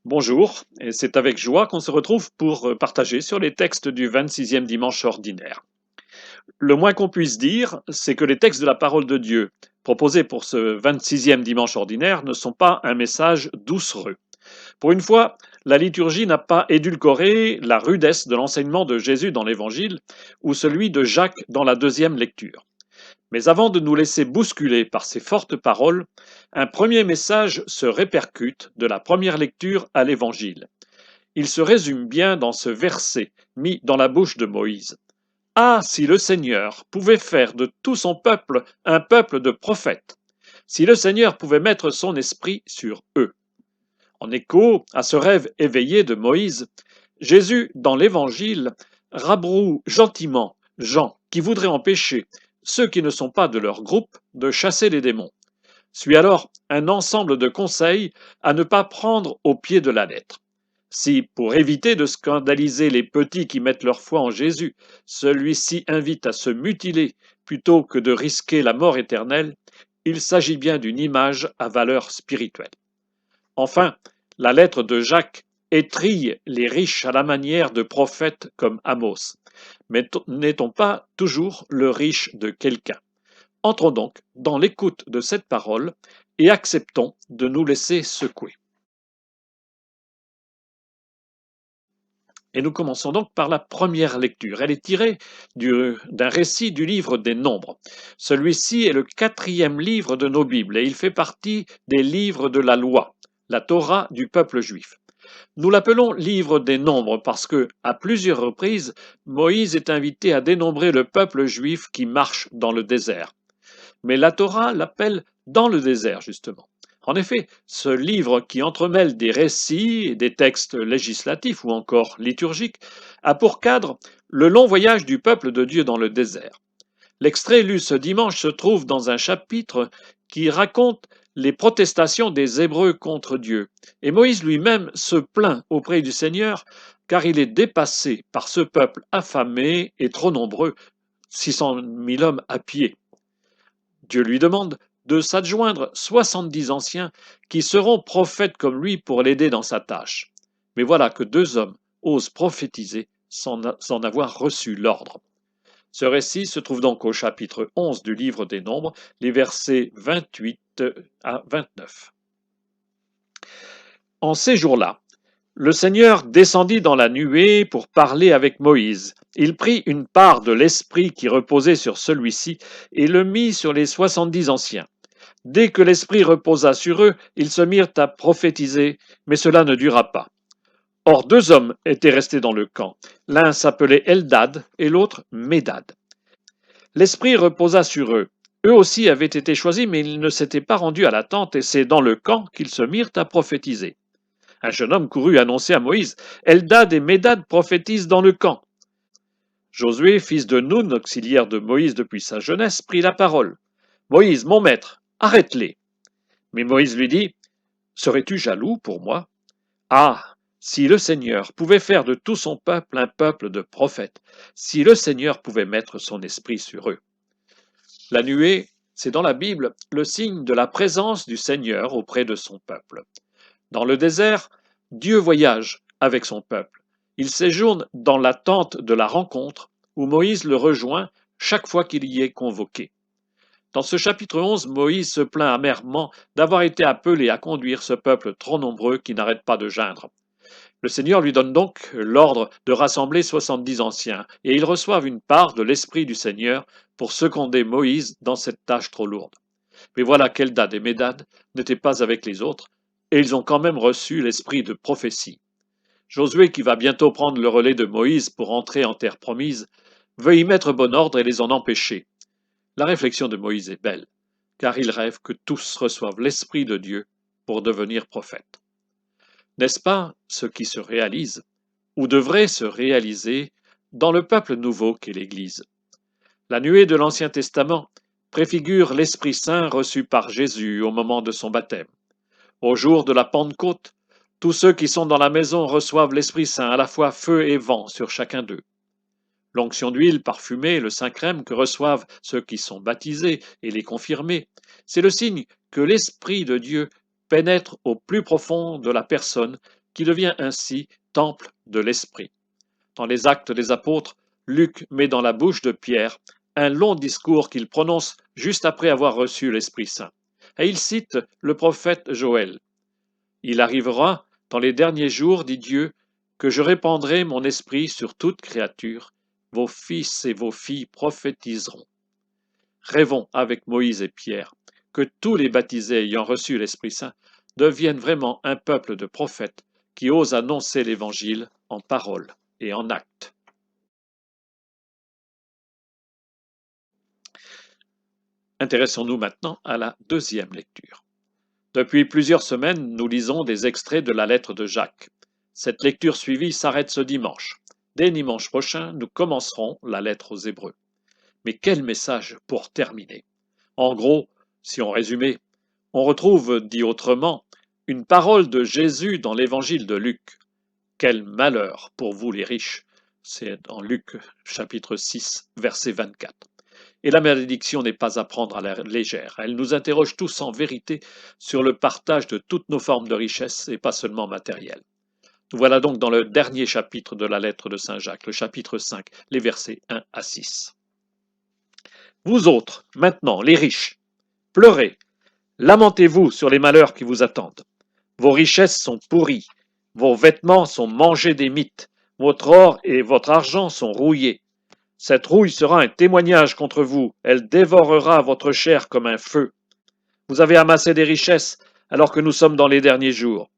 Bonjour, et c'est avec joie qu'on se retrouve pour partager sur les textes du 26e dimanche ordinaire. Le moins qu'on puisse dire, c'est que les textes de la parole de Dieu proposés pour ce 26e dimanche ordinaire ne sont pas un message doucereux. Pour une fois, la liturgie n'a pas édulcoré la rudesse de l'enseignement de Jésus dans l'Évangile ou celui de Jacques dans la deuxième lecture. Mais avant de nous laisser bousculer par ces fortes paroles, un premier message se répercute de la première lecture à l'Évangile. Il se résume bien dans ce verset mis dans la bouche de Moïse. Ah, si le Seigneur pouvait faire de tout son peuple un peuple de prophètes, si le Seigneur pouvait mettre son esprit sur eux. En écho à ce rêve éveillé de Moïse, Jésus, dans l'Évangile, rabroue gentiment Jean qui voudrait empêcher ceux qui ne sont pas de leur groupe de chasser les démons. Suit alors un ensemble de conseils à ne pas prendre au pied de la lettre. Si, pour éviter de scandaliser les petits qui mettent leur foi en Jésus, celui-ci invite à se mutiler plutôt que de risquer la mort éternelle, il s'agit bien d'une image à valeur spirituelle. Enfin, la lettre de Jacques étrille les riches à la manière de prophètes comme Amos. Mais n'est-on pas toujours le riche de quelqu'un? Entrons donc dans l'écoute de cette parole et acceptons de nous laisser secouer. Et nous commençons donc par la première lecture. Elle est tirée d'un récit du livre des Nombres. Celui-ci est le quatrième livre de nos Bibles et il fait partie des livres de la loi, la Torah du peuple juif. Nous l'appelons livre des Nombres parce que, à plusieurs reprises, Moïse est invité à dénombrer le peuple juif qui marche dans le désert. Mais la Torah l'appelle dans le désert, justement. En effet, ce livre qui entremêle des récits et des textes législatifs ou encore liturgiques a pour cadre le long voyage du peuple de Dieu dans le désert. L'extrait lu ce dimanche se trouve dans un chapitre qui raconte les protestations des Hébreux contre Dieu. Et Moïse lui-même se plaint auprès du Seigneur car il est dépassé par ce peuple affamé et trop nombreux, 600 000 hommes à pied. Dieu lui demande de s'adjoindre 70 anciens qui seront prophètes comme lui pour l'aider dans sa tâche. Mais voilà que deux hommes osent prophétiser sans avoir reçu l'ordre. Ce récit se trouve donc au chapitre 11 du livre des Nombres, les versets 28 à 29. En ces jours-là, le Seigneur descendit dans la nuée pour parler avec Moïse. Il prit une part de l'esprit qui reposait sur celui-ci et le mit sur les 70 anciens. Dès que l'esprit reposa sur eux, ils se mirent à prophétiser, mais cela ne dura pas. Or deux hommes étaient restés dans le camp. L'un s'appelait Eldad et l'autre Médad. L'esprit reposa sur eux. Eux aussi avaient été choisis, mais ils ne s'étaient pas rendus à la tente, et c'est dans le camp qu'ils se mirent à prophétiser. Un jeune homme courut annoncer à Moïse, Eldad et Médad prophétisent dans le camp. Josué, fils de Nun, auxiliaire de Moïse depuis sa jeunesse, prit la parole. Moïse, mon maître, arrête-les. Mais Moïse lui dit, serais-tu jaloux pour moi? Ah, si le Seigneur pouvait faire de tout son peuple un peuple de prophètes, si le Seigneur pouvait mettre son esprit sur eux. La nuée, c'est dans la Bible le signe de la présence du Seigneur auprès de son peuple. Dans le désert, Dieu voyage avec son peuple. Il séjourne dans la tente de la rencontre où Moïse le rejoint chaque fois qu'il y est convoqué. Dans ce chapitre 11, Moïse se plaint amèrement d'avoir été appelé à conduire ce peuple trop nombreux qui n'arrête pas de geindre. Le Seigneur lui donne donc l'ordre de rassembler 70 anciens, et ils reçoivent une part de l'Esprit du Seigneur pour seconder Moïse dans cette tâche trop lourde. Mais voilà qu'Eldad et Médad n'étaient pas avec les autres, et ils ont quand même reçu l'esprit de prophétie. Josué, qui va bientôt prendre le relais de Moïse pour entrer en terre promise, veut y mettre bon ordre et les en empêcher. La réflexion de Moïse est belle, car il rêve que tous reçoivent l'Esprit de Dieu pour devenir prophètes. N'est-ce pas ce qui se réalise, ou devrait se réaliser, dans le peuple nouveau qu'est l'Église? La nuée de l'Ancien Testament préfigure l'Esprit Saint reçu par Jésus au moment de son baptême. Au jour de la Pentecôte, tous ceux qui sont dans la maison reçoivent l'Esprit Saint, à la fois feu et vent sur chacun d'eux. L'onction d'huile parfumée, le Saint-Crème que reçoivent ceux qui sont baptisés et les confirmés, c'est le signe que l'Esprit de Dieu pénètre au plus profond de la personne qui devient ainsi temple de l'Esprit. Dans les Actes des Apôtres, Luc met dans la bouche de Pierre un long discours qu'il prononce juste après avoir reçu l'Esprit Saint. Et il cite le prophète Joël. Il arrivera dans les derniers jours, dit Dieu, que je répandrai mon esprit sur toute créature. Vos fils et vos filles prophétiseront. Rêvons avec Moïse et Pierre que tous les baptisés ayant reçu l'Esprit Saint deviennent vraiment un peuple de prophètes qui osent annoncer l'Évangile en parole et en actes. Intéressons-nous maintenant à la deuxième lecture. Depuis plusieurs semaines, nous lisons des extraits de la lettre de Jacques. Cette lecture suivie s'arrête ce dimanche. Dès dimanche prochain, nous commencerons la lettre aux Hébreux. Mais quel message pour terminer! En gros, si on résumait, on retrouve, dit autrement, une parole de Jésus dans l'évangile de Luc. Quel malheur pour vous les riches! C'est dans Luc chapitre 6, verset 24. Et la malédiction n'est pas à prendre à la légère. Elle nous interroge tous en vérité sur le partage de toutes nos formes de richesse et pas seulement matérielles. Nous voilà donc dans le dernier chapitre de la lettre de Saint Jacques, le chapitre 5, les versets 1 à 6. Vous autres, maintenant, les riches, pleurez, lamentez-vous sur les malheurs qui vous attendent. Vos richesses sont pourries, vos vêtements sont mangés des mites, votre or et votre argent sont rouillés. Cette rouille sera un témoignage contre vous, elle dévorera votre chair comme un feu. Vous avez amassé des richesses alors que nous sommes dans les derniers jours.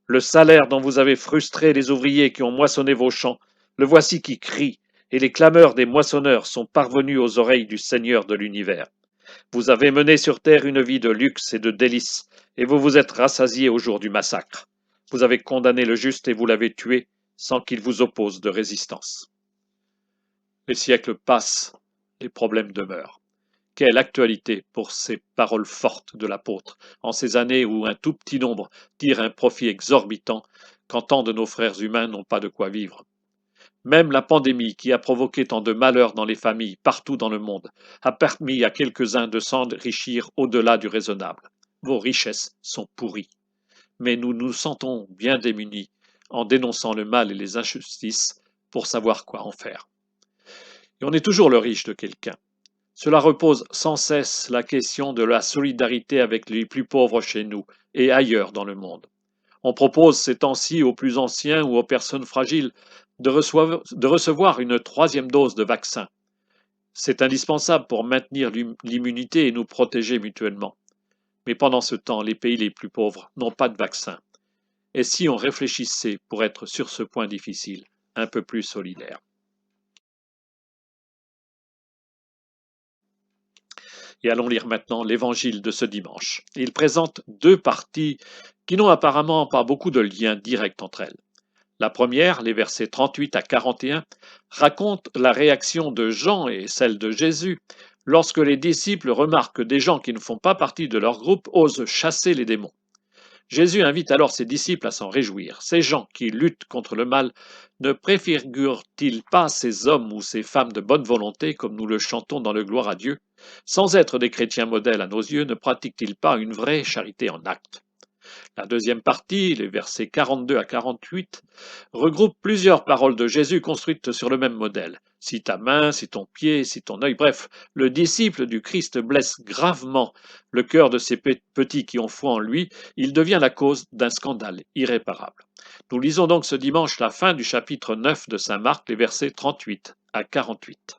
Le salaire dont vous avez frustré les ouvriers qui ont moissonné vos champs, le voici qui crie, et les clameurs des moissonneurs sont parvenues aux oreilles du Seigneur de l'univers. Vous avez mené sur terre une vie de luxe et de délices, et vous vous êtes rassasiés au jour du massacre. Vous avez condamné le juste et vous l'avez tué, sans qu'il vous oppose de résistance. Les siècles passent, les problèmes demeurent. Quelle actualité pour ces paroles fortes de l'apôtre, en ces années où un tout petit nombre tire un profit exorbitant, quand tant de nos frères humains n'ont pas de quoi vivre. Même la pandémie qui a provoqué tant de malheurs dans les familles partout dans le monde a permis à quelques-uns de s'enrichir au-delà du raisonnable. Vos richesses sont pourries. Mais nous nous sentons bien démunis en dénonçant le mal et les injustices pour savoir quoi en faire. Et on est toujours le riche de quelqu'un. Cela repose sans cesse la question de la solidarité avec les plus pauvres chez nous et ailleurs dans le monde. On propose ces temps-ci aux plus anciens ou aux personnes fragiles de recevoir une troisième dose de vaccin. C'est indispensable pour maintenir l'immunité et nous protéger mutuellement. Mais pendant ce temps, les pays les plus pauvres n'ont pas de vaccin. Et si on réfléchissait pour être sur ce point difficile, un peu plus solidaire? Et allons lire maintenant l'évangile de ce dimanche. Il présente deux parties qui n'ont apparemment pas beaucoup de liens directs entre elles. La première, les versets 38 à 41, raconte la réaction de Jean et celle de Jésus lorsque les disciples remarquent que des gens qui ne font pas partie de leur groupe osent chasser les démons. Jésus invite alors ses disciples à s'en réjouir. Ces gens qui luttent contre le mal ne préfigurent-ils pas ces hommes ou ces femmes de bonne volonté, comme nous le chantons dans le Gloire à Dieu? Sans être des chrétiens modèles à nos yeux, ne pratiquent-ils pas une vraie charité en actes? La deuxième partie, les versets 42 à 48, regroupe plusieurs paroles de Jésus construites sur le même modèle. Si ta main, si ton pied, si ton œil, bref, le disciple du Christ blesse gravement le cœur de ces petits qui ont foi en lui, il devient la cause d'un scandale irréparable. Nous lisons donc ce dimanche la fin du chapitre 9 de Saint Marc, les versets 38 à 48.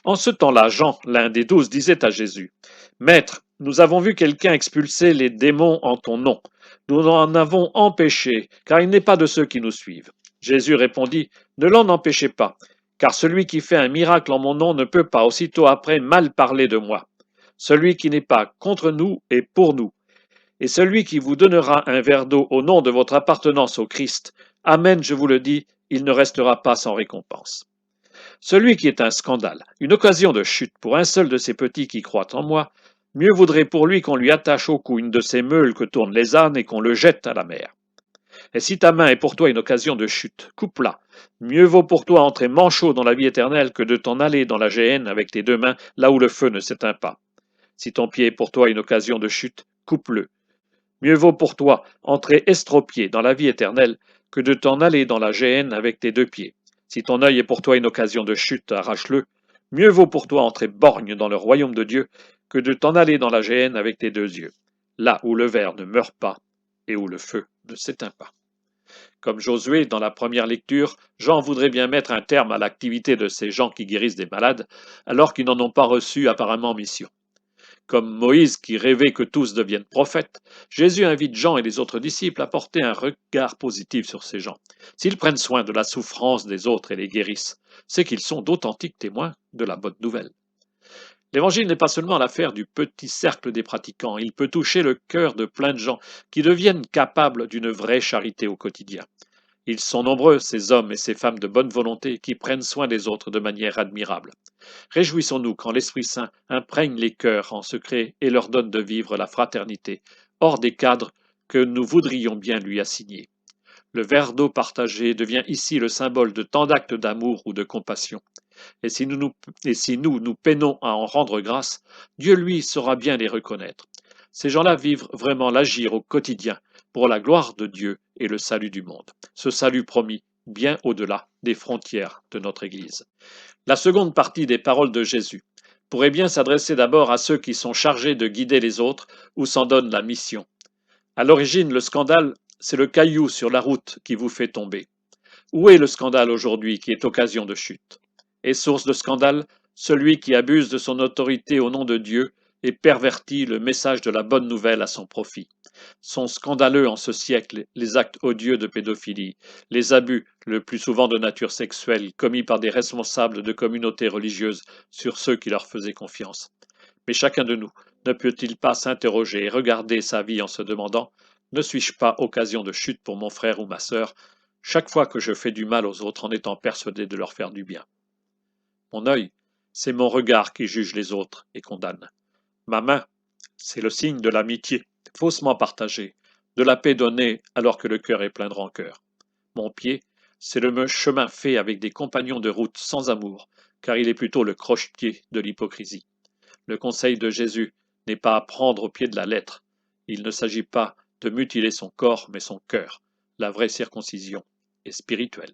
En ce temps-là, Jean, l'un des 12, disait à Jésus, « Maître, nous avons vu quelqu'un expulser les démons en ton nom. Nous en avons empêché, car il n'est pas de ceux qui nous suivent. » Jésus répondit, « Ne l'en empêchez pas, car celui qui fait un miracle en mon nom ne peut pas aussitôt après mal parler de moi. Celui qui n'est pas contre nous est pour nous. Et celui qui vous donnera un verre d'eau au nom de votre appartenance au Christ, Amen, je vous le dis, il ne restera pas sans récompense. Celui qui est un scandale, une occasion de chute pour un seul de ces petits qui croient en moi, mieux vaudrait pour lui qu'on lui attache au cou une de ces meules que tournent les ânes et qu'on le jette à la mer. Et si ta main est pour toi une occasion de chute, coupe-la. Mieux vaut pour toi entrer manchot dans la vie éternelle que de t'en aller dans la géhenne avec tes deux mains, là où le feu ne s'éteint pas. Si ton pied est pour toi une occasion de chute, coupe-le. Mieux vaut pour toi entrer estropié dans la vie éternelle que de t'en aller dans la géhenne avec tes deux pieds. Si ton œil est pour toi une occasion de chute, arrache-le. Mieux vaut pour toi entrer borgne dans le royaume de Dieu que de t'en aller dans la géhenne avec tes deux yeux, là où le ver ne meurt pas et où le feu ne s'éteint pas. Comme Josué dans la première lecture, Jean voudrait bien mettre un terme à l'activité de ces gens qui guérissent des malades, alors qu'ils n'en ont pas reçu apparemment mission. Comme Moïse qui rêvait que tous deviennent prophètes, Jésus invite Jean et les autres disciples à porter un regard positif sur ces gens. S'ils prennent soin de la souffrance des autres et les guérissent, c'est qu'ils sont d'authentiques témoins de la bonne nouvelle. L'évangile n'est pas seulement l'affaire du petit cercle des pratiquants, il peut toucher le cœur de plein de gens qui deviennent capables d'une vraie charité au quotidien. Ils sont nombreux, ces hommes et ces femmes de bonne volonté, qui prennent soin des autres de manière admirable. Réjouissons-nous quand l'Esprit Saint imprègne les cœurs en secret et leur donne de vivre la fraternité, hors des cadres que nous voudrions bien lui assigner. Le verre d'eau partagé devient ici le symbole de tant d'actes d'amour ou de compassion. Et si nous peinons à en rendre grâce, Dieu, lui, saura bien les reconnaître. Ces gens-là vivent vraiment l'agir au quotidien pour la gloire de Dieu et le salut du monde. Ce salut promis bien au-delà des frontières de notre Église. La seconde partie des paroles de Jésus pourrait bien s'adresser d'abord à ceux qui sont chargés de guider les autres ou s'en donnent la mission. À l'origine, le scandale, c'est le caillou sur la route qui vous fait tomber. Où est le scandale aujourd'hui qui est occasion de chute? Est source de scandale celui qui abuse de son autorité au nom de Dieu et pervertit le message de la bonne nouvelle à son profit. Sont scandaleux en ce siècle les actes odieux de pédophilie, les abus, le plus souvent de nature sexuelle, commis par des responsables de communautés religieuses sur ceux qui leur faisaient confiance. Mais chacun de nous ne peut-il pas s'interroger et regarder sa vie en se demandant: ne suis-je pas occasion de chute pour mon frère ou ma sœur, chaque fois que je fais du mal aux autres en étant persuadé de leur faire du bien? Mon œil, c'est mon regard qui juge les autres et condamne. Ma main, c'est le signe de l'amitié, faussement partagée, de la paix donnée alors que le cœur est plein de rancœur. Mon pied, c'est le chemin fait avec des compagnons de route sans amour, car il est plutôt le croche-pied de l'hypocrisie. Le conseil de Jésus n'est pas à prendre au pied de la lettre. Il ne s'agit pas de mutiler son corps, mais son cœur. La vraie circoncision est spirituelle.